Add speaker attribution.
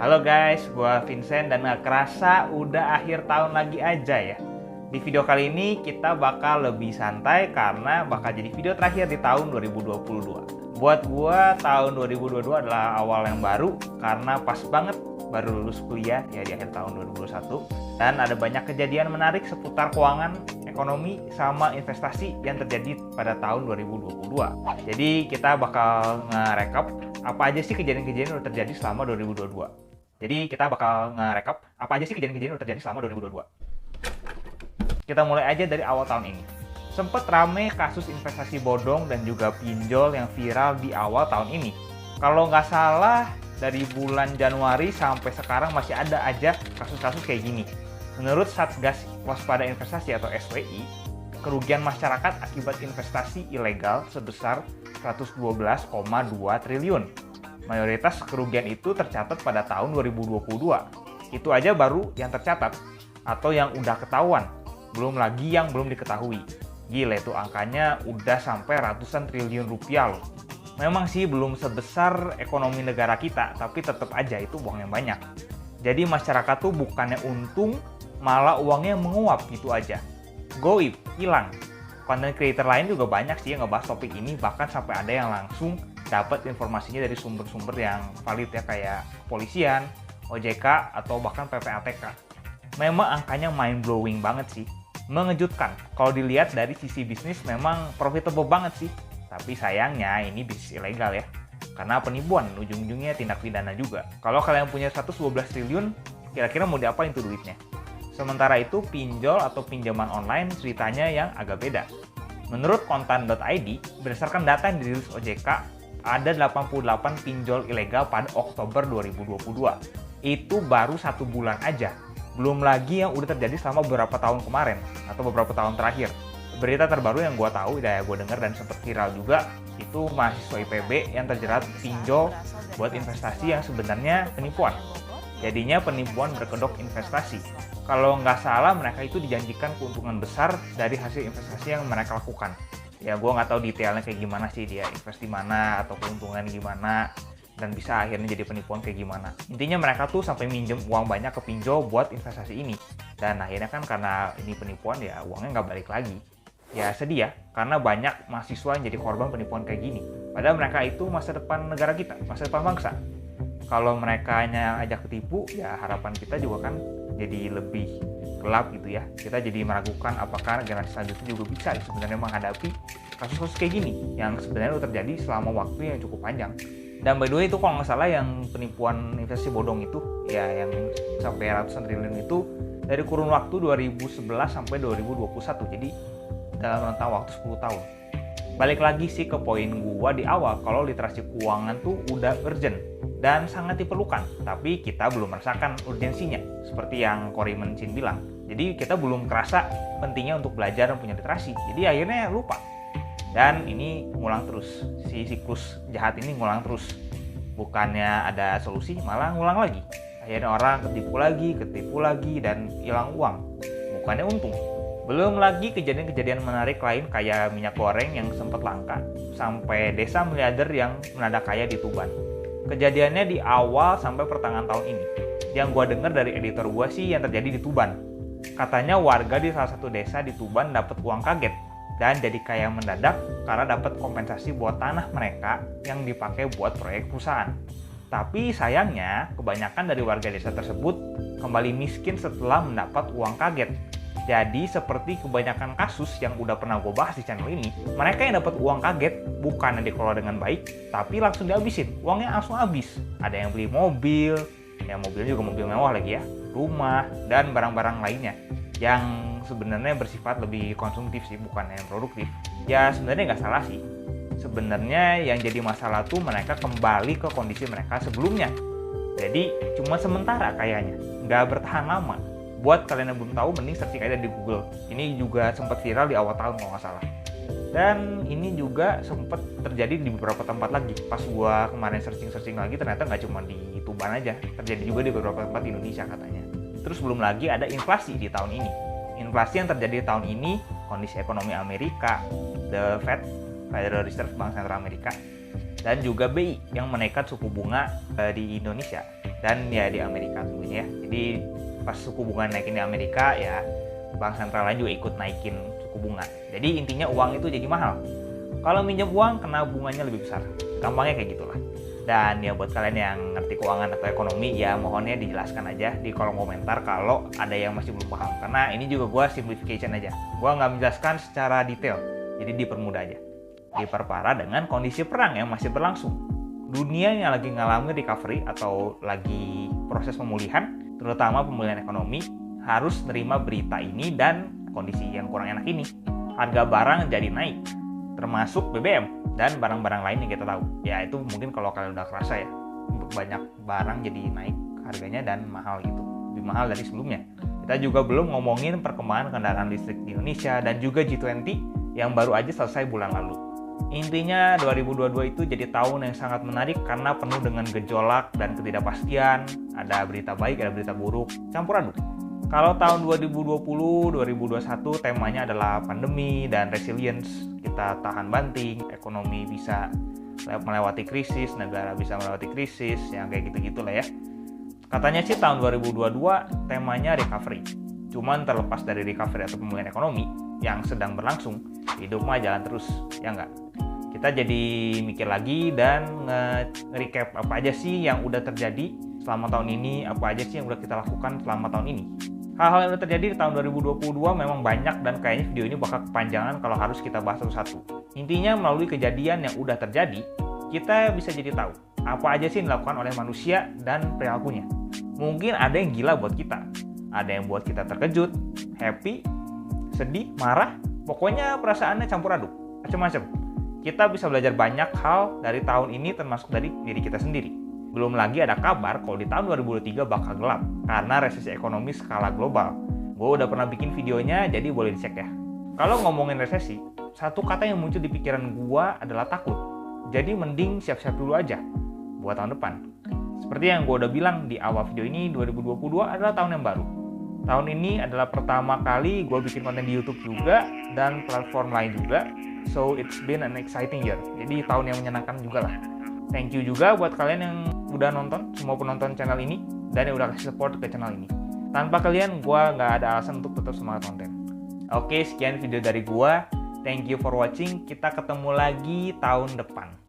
Speaker 1: Halo guys, gua Vincent dan gak kerasa udah akhir tahun lagi aja ya. Di video kali ini kita bakal lebih santai karena bakal jadi video terakhir di tahun 2022. Buat gua tahun 2022 adalah awal yang baru karena pas banget baru lulus kuliah ya di akhir tahun 2021 dan ada banyak kejadian menarik seputar keuangan, ekonomi, sama investasi yang terjadi pada tahun 2022. Jadi kita bakal nge-recap apa aja sih kejadian-kejadian yang udah terjadi selama 2022. Kita mulai aja dari awal tahun ini. Sempet rame kasus investasi bodong dan juga pinjol yang viral di awal tahun ini. Kalau nggak salah, dari bulan Januari sampai sekarang masih ada aja kasus-kasus kayak gini. Menurut Satgas Waspada Investasi atau SWI, kerugian masyarakat akibat investasi ilegal sebesar 112,2 triliun. Mayoritas kerugian itu tercatat pada tahun 2022. Itu aja baru yang tercatat atau yang udah ketahuan, belum lagi yang belum diketahui. Gila itu angkanya udah sampai ratusan triliun rupiah loh. Memang sih belum sebesar ekonomi negara kita, tapi tetap aja itu uang yang banyak. Jadi masyarakat tuh bukannya untung, malah uangnya menguap gitu aja. Goib, hilang. Content creator lain juga banyak sih yang ngebahas topik ini, bahkan sampai ada yang langsung dapat informasinya dari sumber-sumber yang valid ya, kayak kepolisian, OJK, atau bahkan PPATK. Memang angkanya mind-blowing banget sih. Mengejutkan. Kalau dilihat dari sisi bisnis memang profitable banget sih. Tapi sayangnya ini bisnis ilegal ya. Karena penipuan, ujung-ujungnya tindak pidana juga. Kalau kalian punya 112 triliun, kira-kira mau diapain tuh duitnya? Sementara itu pinjol atau pinjaman online ceritanya yang agak beda. Menurut kontan.id, berdasarkan data yang dirilis OJK, ada 88 pinjol ilegal pada Oktober 2022. Itu baru 1 bulan aja. Belum lagi yang udah terjadi selama beberapa tahun kemarin atau beberapa tahun terakhir. Berita terbaru yang gue tahu, gue dengar dan sempat viral juga, itu mahasiswa IPB yang terjerat pinjol buat investasi yang sebenarnya penipuan. Jadinya penipuan berkedok investasi. Kalau nggak salah mereka itu dijanjikan keuntungan besar dari hasil investasi yang mereka lakukan. Ya gue nggak tahu detailnya kayak gimana sih dia invest di mana atau keuntungan gimana dan bisa akhirnya jadi penipuan kayak gimana. Intinya mereka tuh sampai minjem uang banyak ke pinjol buat investasi ini. Dan akhirnya kan karena ini penipuan ya uangnya nggak balik lagi. Ya sedih ya, karena banyak mahasiswa yang jadi korban penipuan kayak gini. Padahal mereka itu masa depan negara kita, masa depan bangsa. Kalau mereka hanya ajak ketipu, ya harapan kita juga kan jadi lebih gelap gitu ya. Kita jadi meragukan apakah generasi selanjutnya juga bisa sebenarnya menghadapi kasus-kasus kayak gini yang sebenarnya udah terjadi selama waktu yang cukup panjang. Dan by the way itu kalau nggak salah yang penipuan investasi bodong itu, ya yang sampai ratusan triliun itu dari kurun waktu 2011 sampai 2021. Jadi dalam rentang waktu 10 tahun. Balik lagi sih ke poin gua di awal, kalau literasi keuangan tuh udah urgent dan sangat diperlukan, tapi kita belum merasakan urgensinya, seperti yang Cory Mencin bilang. Jadi kita belum kerasa pentingnya untuk belajar dan punya literasi, jadi akhirnya lupa. Dan ini ngulang terus, si siklus jahat ini ngulang terus. Bukannya ada solusi, malah ngulang lagi. Akhirnya orang ketipu lagi, dan hilang uang. Bukannya untung. Belum lagi kejadian-kejadian menarik lain kayak minyak goreng yang sempat langka, sampai desa miliarder yang mendadak kaya di Tuban. Kejadiannya di awal sampai pertengahan tahun ini. Yang gua dengar dari editor gua sih yang terjadi di Tuban. Katanya warga di salah satu desa di Tuban dapat uang kaget dan jadi kaya mendadak karena dapat kompensasi buat tanah mereka yang dipakai buat proyek perusahaan. Tapi sayangnya kebanyakan dari warga desa tersebut kembali miskin setelah mendapat uang kaget. Jadi seperti kebanyakan kasus yang udah pernah gue bahas di channel ini, mereka yang dapat uang kaget bukan yang dikelola dengan baik, tapi langsung dihabisin. Uangnya langsung habis. Ada yang beli mobil, ya mobilnya juga mobil mewah lagi ya, rumah, dan barang-barang lainnya yang sebenarnya bersifat lebih konsumtif sih, bukan yang produktif. Ya sebenarnya nggak salah sih. Sebenarnya yang jadi masalah tuh mereka kembali ke kondisi mereka sebelumnya. Jadi cuma sementara kayaknya, nggak bertahan lama. Buat kalian yang belum tahu, mending searching aja di Google. Ini juga sempat viral di awal tahun kalau nggak salah. Dan ini juga sempat terjadi di beberapa tempat lagi. Pas gua kemarin searching lagi, ternyata nggak cuma di Tuban aja. Terjadi juga di beberapa tempat di Indonesia katanya. Terus belum lagi ada inflasi di tahun ini. Inflasi yang terjadi di tahun ini, kondisi ekonomi Amerika, the Fed, Federal Reserve Bank Sentral Amerika, dan juga BI yang menaikkan suku bunga di Indonesia. dan ya di Amerika tentunya ya. Jadi pas suku bunga naikin di Amerika ya bank sentral lain juga ikut naikin suku bunga. Jadi intinya uang itu jadi mahal. Kalau minjem uang kena bunganya lebih besar. Gampangnya kayak gitulah. Dan ya buat kalian yang ngerti keuangan atau ekonomi ya mohonnya dijelaskan aja di kolom komentar kalau ada yang masih belum paham. Karena ini juga gue simplification aja. Gue nggak menjelaskan secara detail. Jadi dipermudah aja. Diperparah dengan kondisi perang yang masih berlangsung. Dunia yang lagi ngalamin recovery atau lagi proses pemulihan, terutama pemulihan ekonomi, harus nerima berita ini dan kondisi yang kurang enak ini. Harga barang jadi naik, termasuk BBM dan barang-barang lain yang kita tahu. Ya itu mungkin kalau kalian udah kerasa ya, banyak barang jadi naik harganya dan mahal gitu, lebih mahal dari sebelumnya. Kita juga belum ngomongin perkembangan kendaraan listrik di Indonesia dan juga G20 yang baru aja selesai bulan lalu. Intinya 2022 itu jadi tahun yang sangat menarik karena penuh dengan gejolak dan ketidakpastian, ada berita baik, ada berita buruk, campur aduk. Kalau tahun 2020-2021 temanya adalah pandemi dan resilience, kita tahan banting, ekonomi bisa melewati krisis, negara bisa melewati krisis, yang kayak gitu-gitu lah ya. Katanya sih tahun 2022 temanya recovery. Cuman terlepas dari recovery atau pemulihan ekonomi yang sedang berlangsung, hidup mah jalan terus, ya enggak? Kita jadi mikir lagi dan nge-recap apa aja sih yang udah terjadi selama tahun ini, apa aja sih yang udah kita lakukan selama tahun ini. Hal-hal yang udah terjadi di tahun 2022 memang banyak dan kayaknya video ini bakal kepanjangan kalau harus kita bahas satu-satu. Intinya melalui kejadian yang udah terjadi, kita bisa jadi tahu apa aja sih yang dilakukan oleh manusia dan perilakunya. Mungkin ada yang gila buat kita, ada yang buat kita terkejut, happy, sedih, marah, pokoknya perasaannya campur aduk, macam-macam. Kita bisa belajar banyak hal dari tahun ini termasuk dari diri kita sendiri. Belum lagi ada kabar kalau di tahun 2023 bakal gelap karena resesi ekonomi skala global. Gue udah pernah bikin videonya, jadi boleh dicek ya. Kalau ngomongin resesi, satu kata yang muncul di pikiran gue adalah takut. Jadi mending siap-siap dulu aja buat tahun depan. Seperti yang gue udah bilang di awal video ini, 2022 adalah tahun yang baru. Tahun ini adalah pertama kali gue bikin konten di YouTube juga dan platform lain juga. So it's been an exciting year. Jadi tahun yang menyenangkan juga lah. Thank you juga buat kalian yang udah nonton, semua penonton channel ini dan yang udah kasih support ke channel ini. Tanpa kalian, gue nggak ada alasan untuk tetap semangat konten. Oke, sekian video dari gue. Thank you for watching. Kita ketemu lagi tahun depan.